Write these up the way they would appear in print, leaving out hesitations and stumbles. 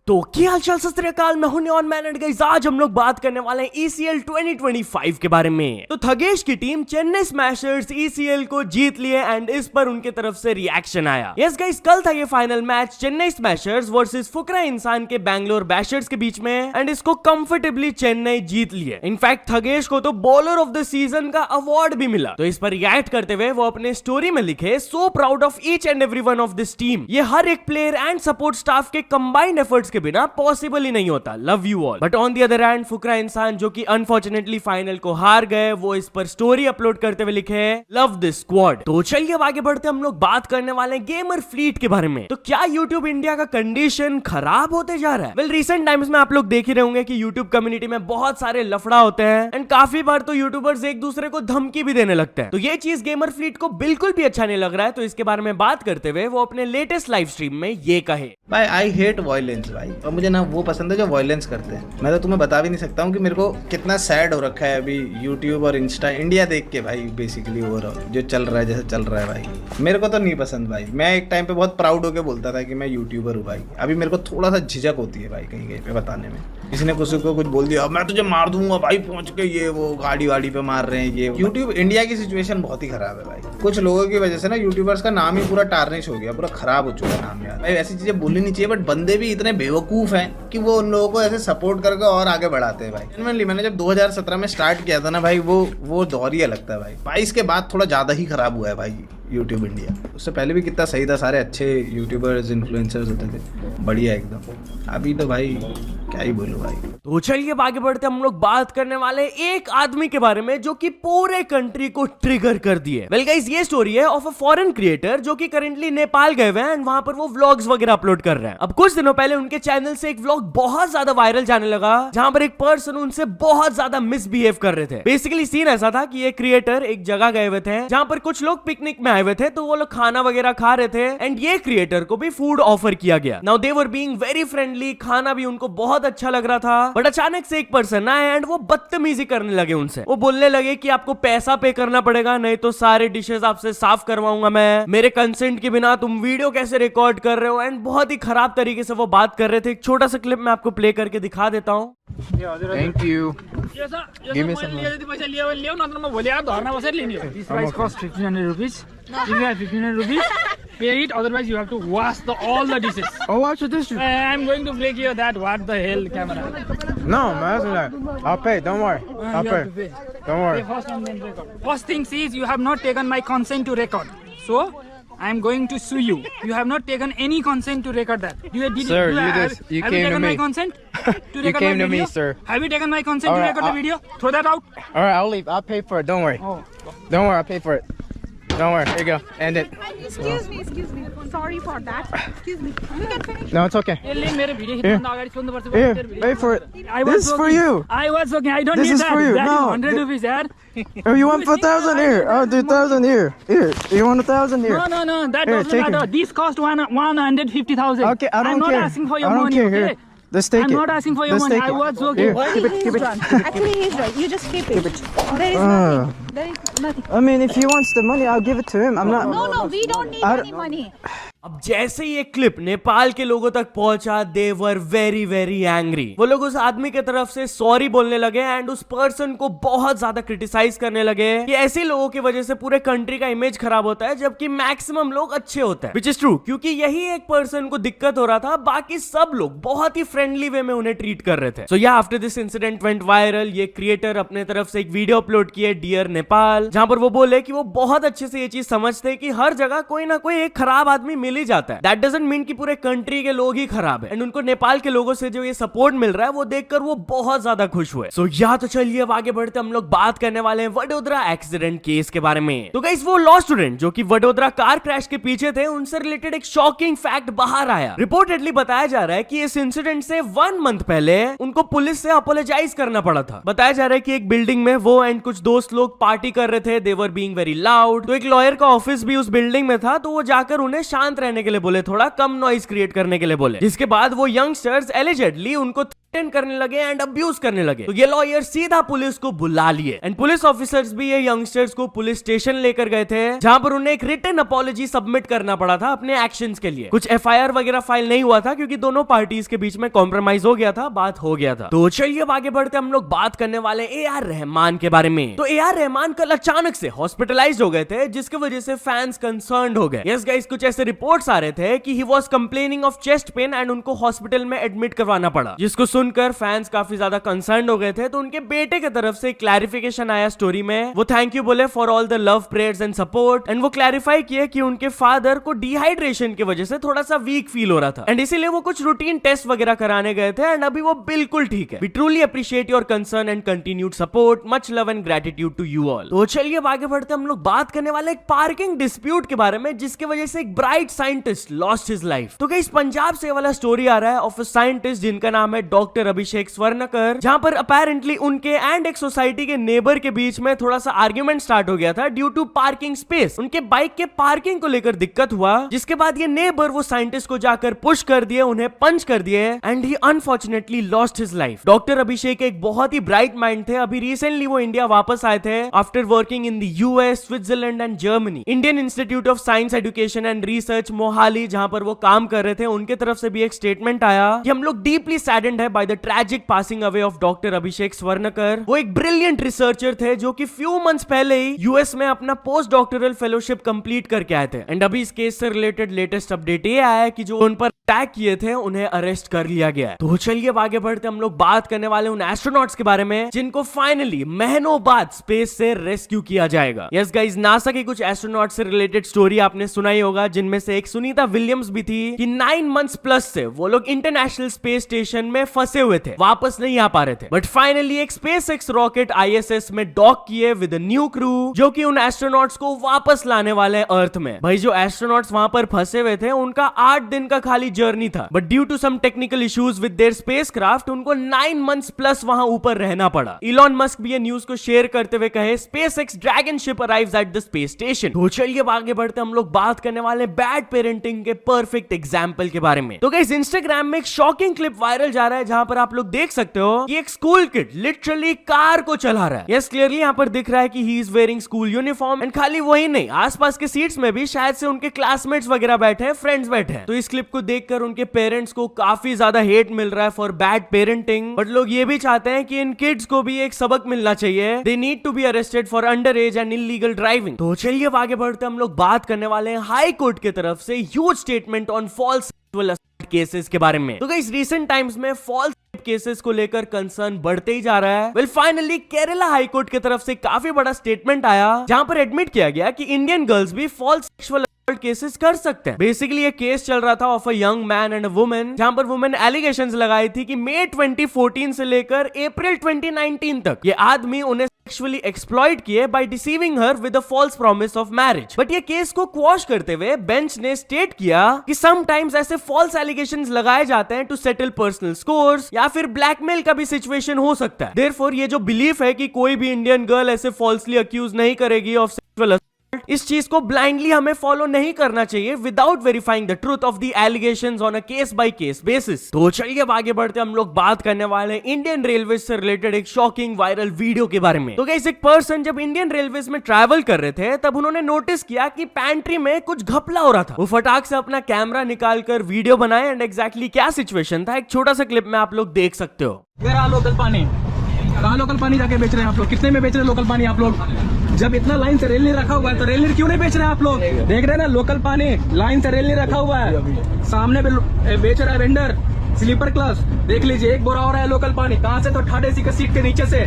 तो क्या हालचाल सत श्री अकाल, मैं हूं न्योन मैन एंड गाइस आज हम लोग बात करने वाले हैं ईसीएल 2025 के बारे में। तो थगेश की टीम चेन्नई स्मैशर्स ईसीएल को जीत लिए एंड इस पर उनके तरफ से रिएक्शन आया। यस गाइस, कल था ये final match Chennai smashers versus Fukra Insaan के बैंगलोर बैशर्स के बीच में एंड इसको कंफर्टेबली चेन्नई जीत लिए। इनफैक्ट थगेश को तो बॉलर ऑफ द सीजन का अवार्ड भी मिला। तो इस पर रिएक्ट करते हुए वो अपने स्टोरी में लिखे, so proud of each and every one of this team. ये हर एक प्लेयर एंड सपोर्ट स्टाफ के कंबाइंड एफर्ट्स के बिना पॉसिबल ही नहीं होता। Love you all. But on the other hand Fukra Insaan जो कि अनफॉर्चुनेटली फाइनल को हार गए, वो इस पर स्टोरी अपलोड करते हुए लिखे, लव दिस स्क्वाड। तो चलिए अब आगे बढ़ते हम लोग बात करने वाले हैं गेमर फ्लीट के बारे में। तो क्या यूट्यूब इंडिया का कंडीशन खराब होते जा रहा है? वेल रिसेंट टाइम्स में आप लोग देख ही रहे होंगे कि यूट्यूब कम्युनिटी में बहुत सारे लफड़ा होते हैं एंड काफी बार तो यूट्यूबर्स एक दूसरे को धमकी भी देने लगते हैं। तो ये चीज गेमर फ्लीट को बिल्कुल भी अच्छा नहीं लग रहा है। तो इसके बारे में बात करते हुए वो अपने लेटेस्ट लाइव स्ट्रीम में ये कहे, भाई आई हेट वायलेंस भाई, और मुझे ना वो पसंद है जो वायलेंस करते हैं। मैं तो तुम्हें बता भी नहीं सकता हूँ कि मेरे को कितना सैड हो रखा है अभी यूट्यूब और इंस्टा इंडिया देख के भाई। बेसिकली ओवरऑल जो चल रहा है, जैसे चल रहा है भाई, मेरे को तो नहीं पसंद भाई। मैं एक टाइम पे बहुत प्राउड होकर बोलता था कि मैं यूट्यूबर हूँ भाई। अभी मेरे को थोड़ा सा झिझक होती है भाई कहीं कहीं पे बताने में। किसी ने किसी को कुछ बोल दिया, मैं तुझे मार दूंगा भाई पहुंच के, ये वो गाड़ी वाड़ी पे मार रहे हैं ये। यूट्यूब इंडिया की सिचुएशन बहुत ही खराब है भाई। कुछ लोगों की वजह से ना यूट्यूबर्स का नाम ही पूरा टार्निश हो गया, पूरा खराब हो चुका है नाम यार। भाई ऐसी चीजें बोलनी नहीं चाहिए, बट बंदे भी इतने बेवकूफ हैं कि वो उन लोगों को ऐसे सपोर्ट करके और आगे बढ़ाते हैं भाई। जेन्युइनली मैंने जब 2017 में स्टार्ट किया था ना भाई, वो दौर ही अलग था भाई। 22 के बाद थोड़ा ज्यादा ही खराब हुआ है भाई यूट्यूब इंडिया। उससे पहले भी कितना सही था, सारे अच्छे यूट्यूबर्स इन्फ्लुएंसर्स होते थे, बढ़िया एकदम। अभी तो भाई क्या ही बोलूं भाई। तो चलिए आगे बढ़ते हम लोग बात करने वाले एक आदमी के बारे में जो कि पूरे कंट्री को ट्रिगर कर दिए। वेल गाइस, ये स्टोरी है ऑफ अ फॉरेन क्रिएटर जो कि करेंटली नेपाल गए हुए हैं एंड वहां पर वो व्लॉग्स वगैरह अपलोड कर रहे हैं। अब कुछ दिनों पहले उनके चैनल से एक व्लॉग बहुत ज्यादा वायरल जाने लगा जहां पर एक पर्सन उनसे बहुत ज्यादा मिसबिहेव कर रहे थे। बेसिकली सीन ऐसा था कि ये क्रिएटर एक जगह गए हुए थे जहां पर कुछ लोग पिकनिक में आए हुए थे, तो वो लोग खाना वगैरह खा रहे थे एंड ये क्रिएटर को भी फूड ऑफर किया गया। Now they were being very friendly, खाना भी उनको बहुत अच्छा लग रहा था। बट अचानक से एक पर्सन आए एंड वो बदतमीजी करने लगे उनसे। वो बोलने लगे कि आपको पैसा पे करना पड़ेगा, नहीं तो सारे डिशेस आपसे साफ करवाऊंगा मैं, मेरे कंसेंट के बिना तुम वीडियो कैसे रिकॉर्ड कर रहे हो। एंड बहुत ही खराब तरीके से वो बात कर रहे थे। एक छोटा सा क्लिप मैं आपको प्ले करके दिखा देता हूँ। Thank you. Give me some. This price costs 1500 rupees. If you have 1500 rupees, pay it. Otherwise, you have to wash all the dishes. Oh, watch this. I'm going to break you that. What the hell, camera? No, man, that's not. I'll pay. Don't worry. I'll You pay. have to pay. Don't Pay worry. first and then record. First thing is you have not taken my consent to record. So I'm going to sue you. You have not taken any consent to record that. Sir, you have came you to taken me. my consent to You record came my to me, video? sir. Have you taken my consent to Alright, record the video? Throw that out. All right, I'll leave. I'll pay for it. Don't worry. Oh. Don't worry. I'll pay for it. Don't worry. Here you go. End it. Excuse me. Sorry for that. Excuse me. You can finish. No, it's okay. यसले मेरो video Here. खिच्नु अगाडि सोध्नु पर्छ। Here, pay for it. This is for you. I was joking. I don't This need is that. for you. That No, is 100 rupees, yaar. Oh, you want 1,000 here? I'll do 1,000 here. Here, you want 1,000 here? No. That Here, doesn't take matter. it. This cost 150,000. Okay, I don't I'm care. not asking for your I don't money. care. Okay? Here, let's take I'm it. not asking for your Let's money. take I it. was joking. Here. Why he's right. Actually, he's right. You just keep it. There is nothing. There is nothing. I mean, if he wants the money, I'll give it to him. I'm not. No. We don't need any money. अब जैसे ही ये clip Nepal के लोगों तक पहुंचा, दे were very very angry. वो लोग उस आदमी के तरफ से सॉरी बोलने लगे एंड उस पर्सन को बहुत ज्यादा क्रिटिसाइज करने लगे कि ऐसे लोगों की वजह से पूरे कंट्री का इमेज खराब होता है, जबकि मैक्सिमम लोग अच्छे होते हैं, विच इज ट्रू। क्योंकि यही एक पर्सन को दिक्कत हो रहा था, बाकी सब लोग बहुत ही फ्रेंडली वे में उन्हें ट्रीट कर रहे थे। सो या after this incident went viral, ये क्रिएटर अपने तरफ से एक वीडियो अपलोड किए, डियर नेपाल, जहां पर वो बोले कि वो बहुत अच्छे से ये चीज समझते हैं कि हर जगह कोई ना कोई एक खराब आदमी मिल ही जाता है। दैट डजंट मीन कि पूरे कंट्री के लोग ही खराब है। एंड उनको नेपाल के लोगों से जो ये सपोर्ट मिल रहा है वो देखकर वो बहुत ज्यादा खुश हुए। सो या तो चलिए अब आगे बढ़ते हम लोग बात करने वाले हैं वडोदरा एक्सीडेंट केस के बारे में। तो गाइस, वो लॉ स्टूडेंट जो कि वडोदरा कार क्रैश के पीछे थे, उनसे रिलेटेड एक शॉकिंग फैक्ट बाहर आया। रिपोर्टेडली बताया जा रहा है कि इस इंसिडेंट से 1 मंथ पहले उनको पुलिस से अपोलोजाइज करना पड़ा था। बताया जा रहा है कि एक बिल्डिंग में वो एंड कुछ दोस्त लोग पार्टी कर रहे थे, दे वर बीइंग वेरी लाउड। तो एक लॉयर का ऑफिस भी उस बिल्डिंग में था, तो वो जाकर उन्हें शांत रहने के लिए बोले, थोड़ा कम नॉइज क्रिएट करने के लिए बोले। जिसके बाद वो यंगस्टर्स एलिजेडली उनको करने लगे एंड अब्यूज करने लगे। तो ये लॉयर सीधा पुलिस को बुला लिए एंड पुलिस ऑफिसर्स भी ये यंगस्टर्स को पुलिस स्टेशन लेकर गए थे, जहां पर उन्हें एक रिटन अपॉलॉजी सबमिट करना पड़ा था अपने एक्शंस के लिए। कुछ एफआईआर वगैरह फाइल नहीं हुआ था क्योंकि दोनों पार्टीज के बीच में कॉम्प्रोमाइज हो गया था, बात हो गया था। तो चलिए अब आगे बढ़ते हम लोग बात करने वाले AR रहमान के बारे में। तो AR रहमान कल अचानक से हॉस्पिटलाइज हो गए थे, जिसकी वजह से फैंस कंसर्न्ड हो गए। यस गाइस, कुछ ऐसे रिपोर्ट्स आ रहे थे कि he was complaining of chest pain and उनको हॉस्पिटल में एडमिट करवाना पड़ा, जिसको सुनकर फैंस काफी ज्यादा कंसर्न्ड हो गए थे। तो उनके बेटे की तरफ से क्लैरिफिकेशन आया स्टोरी में। वो थैंक यू बोले for all the love, prayers and support and वो क्लैरिफाई किए कि उनके फादर को डिहाइड्रेशन की वजह से थोड़ा सा वीक फील हो रहा था एंड इसीलिए वो कुछ रूटीन टेस्ट वगैरह कराने गए थे एंड अभी वो बिल्कुल ठीक है। We truly appreciate your concern and continued support, much love and gratitude to you all. तो चलिए अब आगे बढ़ते हम लोग बात करने वाले एक पार्किंग डिस्प्यूट के बारे में, जिसकी वजह से एक bright scientist lost his life. तो गाइस, पंजाब से वाला स्टोरी आ रहा है ऑफ अ साइंटिस्ट जिनका नाम है डॉक्टर अभिषेक स्वर्णकर, जहां पर अपेरेंटली उनके एंड एक सोसाइटी के नेबर के बीच में थोड़ा सा आर्ग्यूमेंट स्टार्ट हो गया था ड्यू टू पार्किंग स्पेस। उनके बाइक के पार्किंग को लेकर दिक्कत हुआ, जिसके बाद ये नेबर वो साइंटिस्ट को जाकर पुश कर दिए, उन्हें पंच कर दिए and he unfortunately lost his life. Doctor Abhishek एक बहुत ही ब्राइट माइंड थे। अभी रिसेंटली वो इंडिया वापस आए थे after working in the US, Switzerland and Germany. Indian institute of science education and research Mohali, जहां पर वो काम कर रहे थे, उनके तरफ से भी एक स्टेटमेंट आया कि हम लोग डीपली सैडेंड है by the tragic passing away of doctor Abhishek Swarnkar. वो एक ब्रिलियंट रिसर्चर थे जो कि फ्यू मंथ्स पहले ही यूएस में अपना पोस्ट डॉक्टरल फेलोशिप कंप्लीट करके आए थे एंड अभी इस केस से रिलेटेड लेटेस्ट अपडेट ये आया है कि जो उन पर अटैक किए थे उन्हें अरेस्ट कर लिया गया है। तो चलिए अब आगे बढ़ते हम लोग बात करने वाले उन एस्ट्रोनॉट्स के बारे में जिनको फाइनली महीनों बाद स्पेस से रेस्क्यू किया जाएगा। यस गाइस, नासा के कुछ एस्ट्रोनॉट से रिलेटेड स्टोरी आपने सुना ही होगा, जिनमें से एक सुनीता विलियम्स भी थी कि 9 मंथ्स प्लस से वो लोग इंटरनेशनल स्पेस स्टेशन में फंसे हुए थे, वापस नहीं आ पा रहे थे, बट फाइनली एक SpaceX रॉकेट ISS में डॉक किए विद अ न्यू क्रू, जो कि उन एस्ट्रोनॉट्स को वापस लाने वाले हैं अर्थ में। भाई, जो एस्ट्रोनॉट्स वहां पर फंसे हुए थे उनका 8 दिन का खाली जर्नी था, but due to some technical issues with their spacecraft उनको 9 मंथ्स प्लस वहां ऊपर रहना पड़ा। इलॉन मस्क भी ये न्यूज को शेयर करते हुए कहे SpaceX dragon ship arrives at the space station. तो चलिए अब आगे बढ़ते हम लोग बात करने वाले बैड पेरेंटिंग के परफेक्ट एग्जांपल के बारे में। तो गाइस, इंस्टाग्राम में एक शॉकिंग क्लिप वायरल जा रहा है जहां पर आप लोग देख सकते हो कि एक स्कूल किड लिटरली कार को चला रहा है। यस, क्लियरली यहां पर दिख रहा है कि he is wearing school uniform and खाली वही नहीं, आसपास के सीट्स में भी शायद से उनके क्लासमेट्स वगैरह बैठे हैं, फ्रेंड्स बैठे हैं। तो इस क्लिप को देखकर उनके पेरेंट्स को काफी ज्यादा हेट मिल रहा है फॉर बैड पेरेंटिंग, बट लोग ये भी चाहते हैं कि इन किड्स को भी एक सबक मिलना चाहिए। They need to be arrested for under age and illegal driving. तो चलिए अब आगे बढ़ते हम लोग बात करने वाले हैं हाई कोर्ट की तरफ से huge statement on false cases के बारे में। तो गाइस, रिसेंट टाइम्स में फॉल्स केसेस को लेकर कंसर्न बढ़ते ही जा रहा है। Well, finally Kerala high court की तरफ से काफी बड़ा स्टेटमेंट आया, जहां पर एडमिट किया गया कि इंडियन गर्ल्स भी फॉल्स सेक्सुअल केसेस कर सकते हैं। बेसिकली ये केस चल रहा था of a young man and a woman, जहां पर वुमन एलिगेशंस लगाई थी कि मई 2014 से लेकर अप्रैल 2019 तक ये आदमी उन्हें सेक्सुअली एक्सप्लॉइट किए by deceiving her with a false promise of marriage. But ये केस को क्वॉश करते हुए बेंच ने स्टेट किया कि समटाइम्स ऐसे फॉल्स एलिगेशंस लगाए जाते हैं टू सेटल पर्सनल स्कोर्स या फिर ब्लैकमेल का भी सिचुएशन हो सकता है। देयरफॉर ये जो बिलीफ है कि कोई भी इंडियन गर्ल ऐसे फॉल्सली अक्यूज नहीं करेगी ऑफ सेक्सुअल, इस चीज को ब्लाइंडली हमें फॉलो नहीं करना चाहिए without verifying the truth of the allegations on a case by case basis. तो चलिए अब आगे बढ़ते हम लोग बात करने वाले इंडियन रेलवे से रिलेटेड एक शॉकिंग वायरल वीडियो के बारे में। तो गाइस, एक पर्सन जब इंडियन रेलवेज में ट्रैवल कर रहे थे तब उन्होंने नोटिस किया कि पैंट्री में कुछ घपला हो रहा था। वो फटाक से अपना कैमरा निकालकर वीडियो बनाए एंड एग्जैक्टली क्या सिचुएशन था एक छोटा सा क्लिप में आप लोग देख सकते हो। लोकल पानी कहाँ लोकल पानी जाके बेच रहे हैं आप लोग? कितने में बेच रहे हैं लोकल पानी आप लोग? जब इतना लाइन से रेल नहीं रखा हुआ है तो रेल नीर क्यों नहीं बेच रहे हैं आप लोग? देख रहे हैं ना, लोकल पानी लाइन से रेल नहीं रखा हुआ है, सामने पे बेच रहा है वेंडर स्लीपर क्लास। देख लीजिए, एक बोरा हो रहा है लोकल पानी, कहाँ से? तो थर्ड एसी के सीट के नीचे से।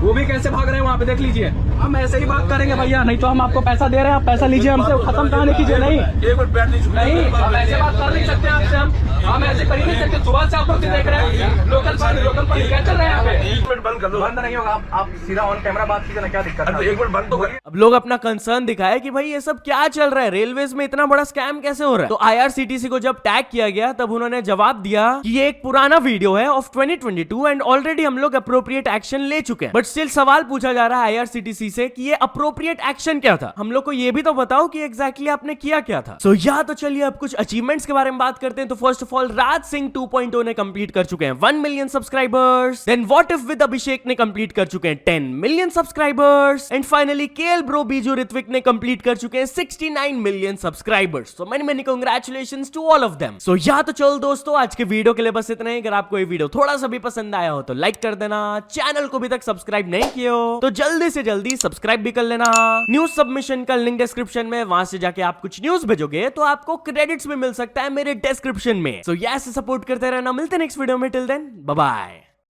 वो भी कैसे भाग रहे हैं वहाँ पे, देख लीजिए। हम ऐसे ही बात करेंगे भैया, नहीं तो हम आपको पैसा दे रहे हैं, आप पैसा लीजिए हमसे, खत्म कहानी कीजिए। नहीं नहीं, हम ऐसे बात कर नहीं सकते आपसे, हम ऐसे कर ही नहीं सकते। सुबह से आप लोग देख रहे हैं लोकल पानी क्या चल रहा है यहाँ पे? एक मिनट बंद कर दो। बंद नहीं होगा, आप सीधा ऑन कैमरा बात कीजिए ना, क्या दिक्कत है? एक मिनट बंद तो करिए। अब लोग अपना कंसर्न दिखाए कि भाई ये सब क्या चल रहा है, रेलवेज में इतना बड़ा स्कैम कैसे हो रहा है। तो IRCTC को जब टैग किया गया तब उन्होंने जवाब दिया कि ये एक पुराना वीडियो है ऑफ 2022 एंड ऑलरेडी हम लोग अप्रोप्रिएट एक्शन ले चुके हैं, बट स्टिल सवाल पूछा जा रहा है IRCTC से कि ये अप्रोप्रिएट एक्शन क्या था। हम लोग को ये भी तो बताओ कि एग्जैक्टली आपने किया क्या था। सो या तो चलिए अब कुछ अचीवमेंट्स के बारे में बात करते हैं। तो first of all Raj Singh 2.0 ने कंप्लीट कर चुके हैं 1 million subscribers. Then what if with Abhishek ने कंप्लीट कर चुके हैं 10 million subscribers. And finally KL bro Biju Ritwik ने कंप्लीट कर चुके हैं 69 million subscribers. So many congratulations to all of them. So या तो चल दोस्तों आज के वीडियो के लिए बस इतना ही। अगर आपको ये वीडियो थोड़ा सा भी पसंद आया हो तो लाइक कर देना, चैनल को भी तक सब्सक्राइब नहीं किया हो तो जल्दी से जल्दी सब्सक्राइब भी कर लेना। न्यूज सबमिशन का लिंक डिस्क्रिप्शन में, वहां से जाके आप कुछ न्यूज भेजोगे तो आपको क्रेडिट्स भी मिल सकता है मेरे डिस्क्रिप्शन में। सो ऐसे सपोर्ट करते रहना। मिलते हैं नेक्स्ट वीडियो में। Till then bye bye.